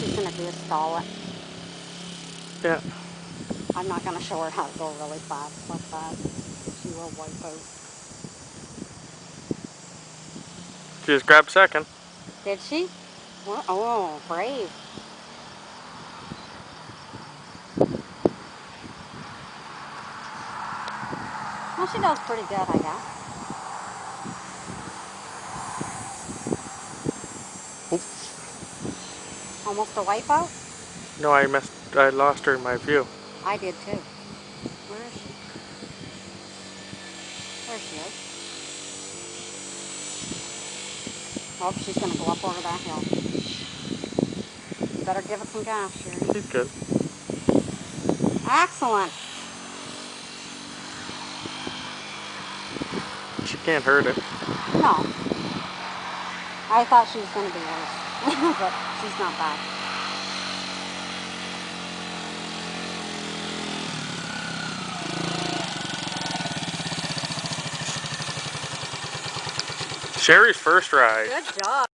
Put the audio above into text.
she's going to do is stall it. Yeah. I'm not going to show her how to go really fast like that. She will wipe out. She just grabbed second. Did she? Oh, brave. Well, she does pretty good, I guess. Oops. Almost a wipeout? No, I lost her in my view. I did too. Where is she? There she is. Oh, she's going to go up over that hill. You better give it some gas, Sherry. She's good. Excellent. She can't hurt it. No. I thought she was going to be worse, but she's not bad. Sherry's first ride. Good job.